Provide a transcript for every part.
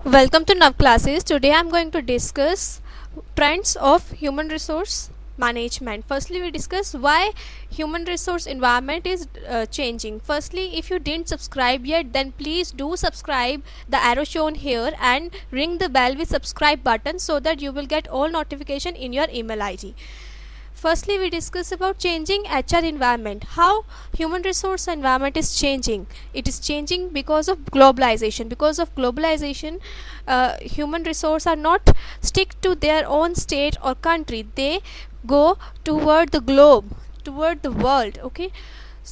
Welcome to Nav Classes. Today I am going to discuss trends of human resource management. Firstly, we discuss why human resource environment is changing. Firstly, if you didn't subscribe yet, then please do subscribe, the arrow shown here, and ring the bell with subscribe button so that you will get all notification in your email ID. Firstly, we discuss about changing HR environment. How human resource environment is changing. It is changing because of globalization. Because of globalization, human resource are not stick to their own state or country. They go toward the globe, toward the world. Okay.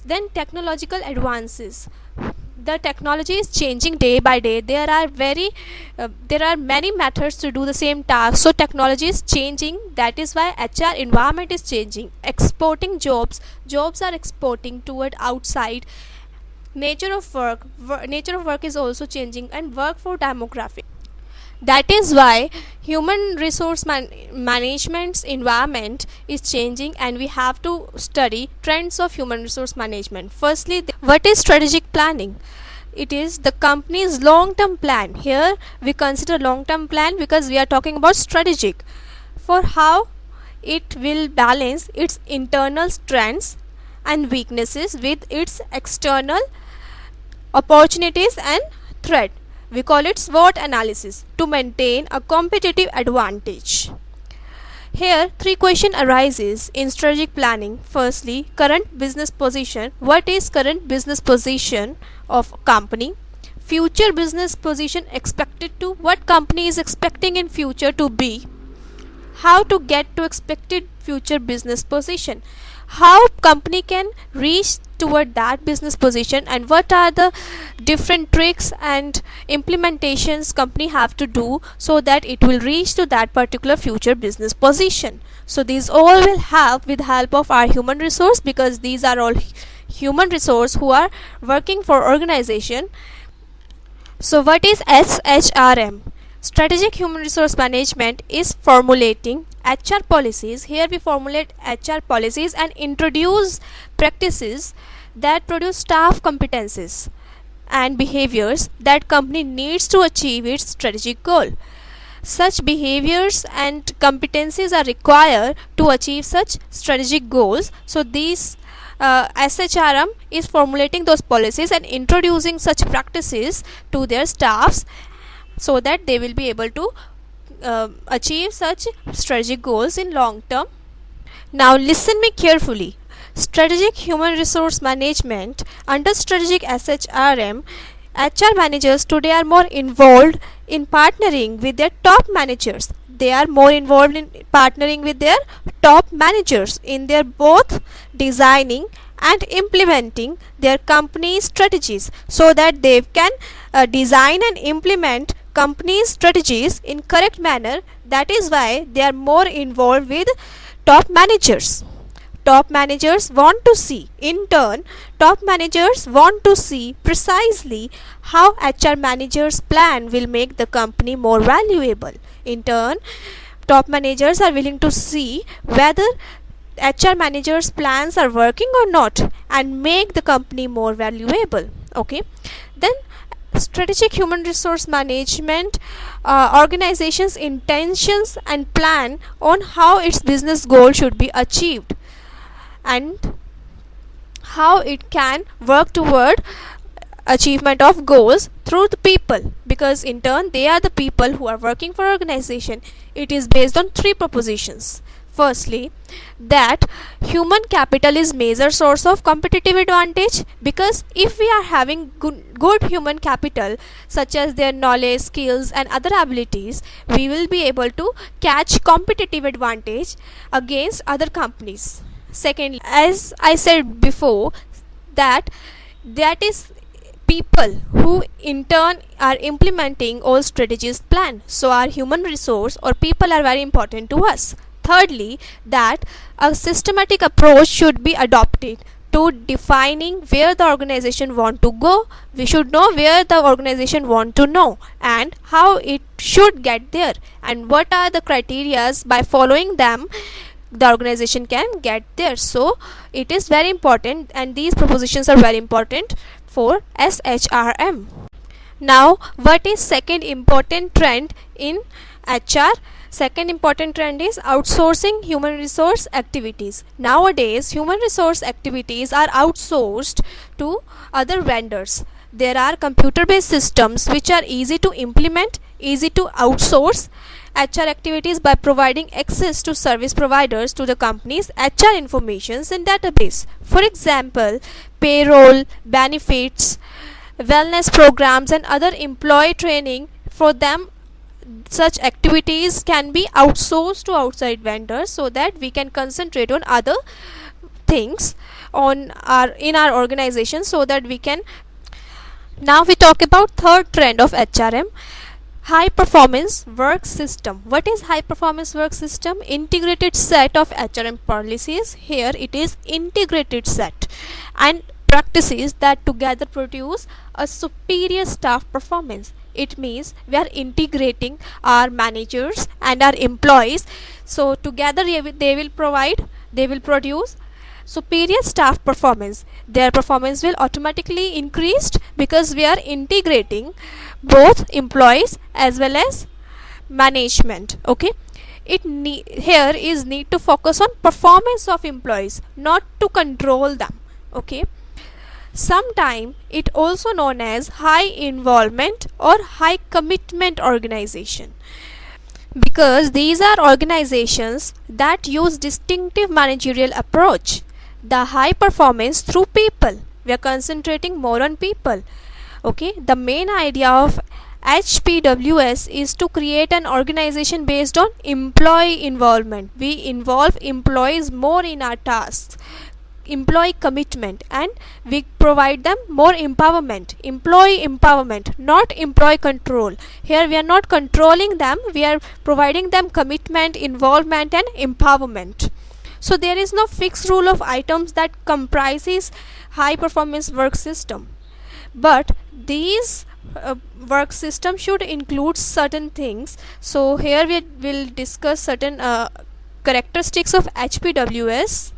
Then technological advances. The technology is changing day by day. There are many methods to do the same task, so technology is changing. That is why HR environment is changing. Exporting jobs are exporting toward outside. Nature of work is also changing, and work for demographic. That is why human resource management's environment is changing, and we have to study trends of human resource management. Firstly, what is strategic planning? It is the company's long-term plan. Here we consider long-term plan because we are talking about strategic, for how it will balance its internal strengths and weaknesses with its external opportunities and threat. We call it SWOT analysis to maintain a competitive advantage. Here, three questions arises in strategic planning. Firstly, current business position. What is current business position of company? Future business position expected to. What company is expecting in future to be? How to get to expected future business position? How company can reach toward that business position, and what are the different tricks and implementations company have to do so that it will reach to that particular future business position. So these all will have with help of our human resource, because these are all human resource who are working for organization. So what is SHRM? Strategic human resource management is formulating HR policies. Here we formulate HR policies and introduce practices that produce staff competencies and behaviors that company needs to achieve its strategic goal. Such behaviors and competencies are required to achieve such strategic goals. So these SHRM is formulating those policies and introducing such practices to their staffs so that they will be able to achieve such strategic goals in long term. Now listen me carefully. Strategic human resource management. Under strategic SHRM, HR managers today are more involved in partnering with their top managers. They are more involved in partnering with their top managers in their both designing and implementing their company strategies, so that they can design and implement company strategies in correct manner. That is why they are more involved with top managers. Top managers want to see, in turn, top managers want to see precisely how HR managers' plan will make the company more valuable. In turn, top managers are willing to see whether HR managers' plans are working or not and make the company more valuable. Okay, then strategic human resource management organization's intentions and plan on how its business goal should be achieved, and how it can work toward achievement of goals through the people, because in turn they are the people who are working for organization. It is based on three propositions. Firstly, that human capital is major source of competitive advantage, because if we are having good human capital such as their knowledge, skills and other abilities, we will be able to catch competitive advantage against other companies. Secondly, as I said before, that is people who in turn are implementing all strategies plan. So our human resource or people are very important to us. Thirdly, that a systematic approach should be adopted to defining where the organization want to go. We should know where the organization want to know and how it should get there, and what are the criterias by following them the organization can get there. So it is very important, and these propositions are very important for SHRM. Now, what is second important trend in HR? Second important trend is outsourcing human resource activities. Nowadays, human resource activities are outsourced to other vendors. There are computer based systems which are easy to implement, easy to outsource HR activities by providing access to service providers to the company's HR informations in database. For example, payroll, benefits, wellness programs and other employee training. For them, such activities can be outsourced to outside vendors so that we can concentrate on other things on our in our organization, so that we can. Now we talk about third trend of HRM, high performance work system. What is high performance work system? Integrated set of HRM policies. Here it is integrated set and practices that together produce a superior staff performance. It means we are integrating our managers and our employees, so together they will produce superior staff performance. Their performance will automatically increased because we are integrating both employees as well as management. Okay, here is need to focus on performance of employees, not to control them. Okay, sometime it also known as high involvement or high commitment organization, because these are organizations that use distinctive managerial approach. The high performance through people, we are concentrating more on people. Okay, the main idea of HPWS is to create an organization based on employee involvement. We involve employees more in our tasks, employee commitment, and we provide them more empowerment, employee empowerment, not employee control. Here we are not controlling them, we are providing them commitment, involvement and empowerment. So there is no fixed rule of items that comprises high performance work system, but these work system should include certain things. So here we will discuss certain characteristics of HPWS.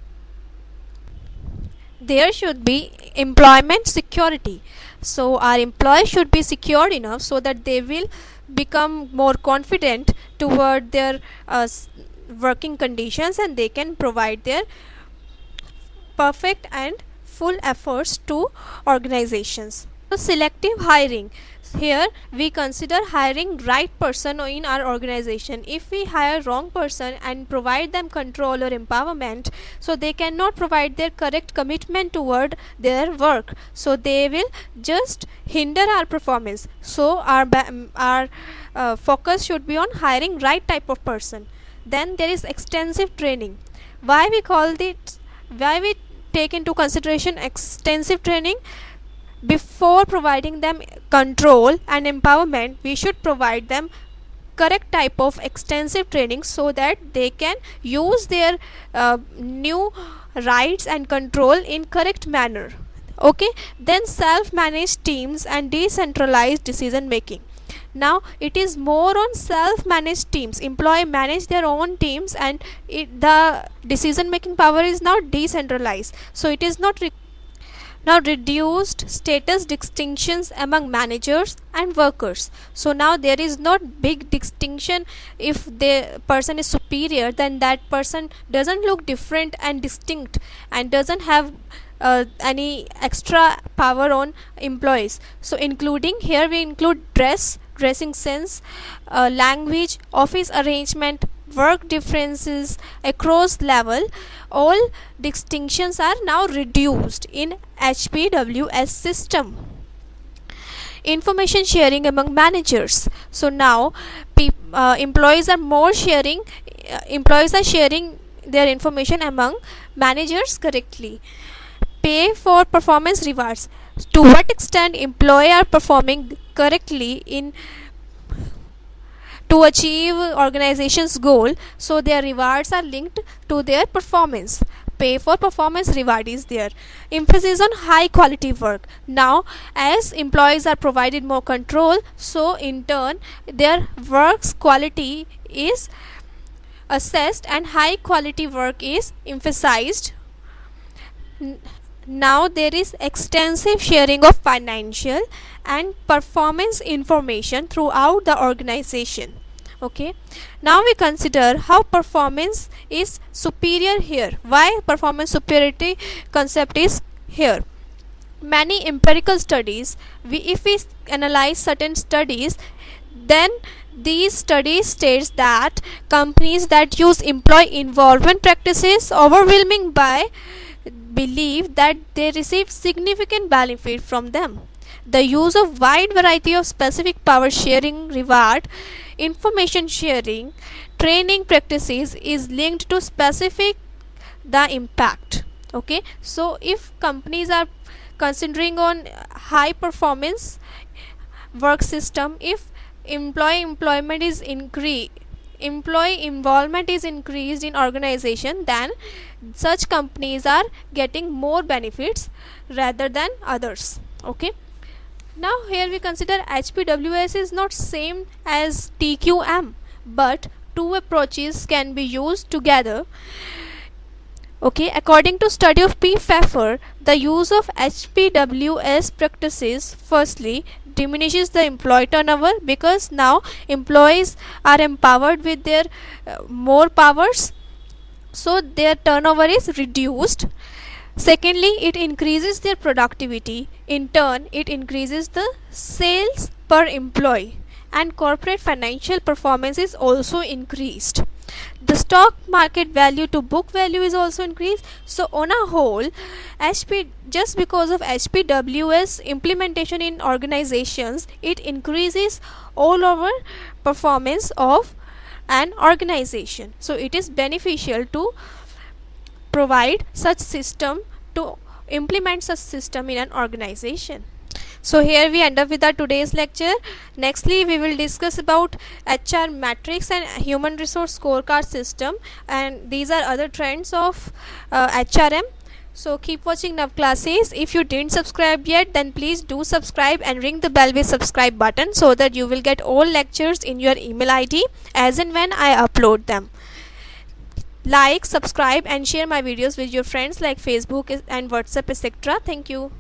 There should be employment security, so our employees should be secured enough so that they will become more confident toward their working conditions, and they can provide their perfect and full efforts to organizations. So selective hiring, here we consider hiring right person in our organization. If we hire wrong person and provide them control or empowerment, so they cannot provide their correct commitment toward their work, so they will just hinder our performance. So our focus should be on hiring right type of person. Then there is extensive training. Why we take into consideration extensive training? Before providing them control and empowerment, we should provide them correct type of extensive training so that they can use their new rights and control in correct manner. Okay, then self-managed teams and decentralized decision making. Now it is more on self-managed teams. Employee manage their own teams, and the decision making power is now decentralized, so it is not now reduced status distinctions among managers and workers. So now there is not big distinction. If the person is superior, then that person doesn't look different and distinct and doesn't have any extra power on employees. So including here we include dressing sense, language, office arrangement, work differences across level. All distinctions are now reduced in HPWS system. Information sharing among managers. So now employees are sharing their information among managers correctly. Pay for performance rewards. To what extent employees are performing correctly in to achieve organization's goal, so their rewards are linked to their performance. Pay for performance reward is there. Emphasis on high quality work. Now as employees are provided more control, so in turn their work's quality is assessed and high quality work is emphasized. Now there is extensive sharing of financial and performance information throughout the organization. Okay, now we consider how performance is superior here. Why performance superiority concept is here? Many empirical studies, if we analyze certain studies, then these studies states that companies that use employee involvement practices overwhelming by believe that they receive significant benefit from them. The use of wide variety of specific power sharing, reward, information sharing, training practices is linked to specific the impact. Okay, so if companies are considering on high performance work system, if employee involvement is increased in organization, then such companies are getting more benefits rather than others. Okay, now here we consider HPWS is not same as TQM, but two approaches can be used together. Okay, according to study of P. Pfeffer, the use of HPWS practices firstly diminishes the employee turnover, because now employees are empowered with their more powers, so their turnover is reduced. Secondly, it increases their productivity. In turn, it increases the sales per employee, and corporate financial performance is also increased. The stock market value to book value is also increased. So on a whole, just because of HPWS implementation in organizations, it increases all over performance of an organization. So it is beneficial to provide such system, to implement such system in an organization. So here we end up with our today's lecture. Nextly, we will discuss about HR matrix and human resource scorecard system, and these are other trends of HRM. So keep watching Nav Classes. If you didn't subscribe yet, then please do subscribe and ring the bell with subscribe button, so that you will get all lectures in your email ID as and when I upload them. Like, subscribe and share my videos with your friends like Facebook and WhatsApp, etc. Thank you.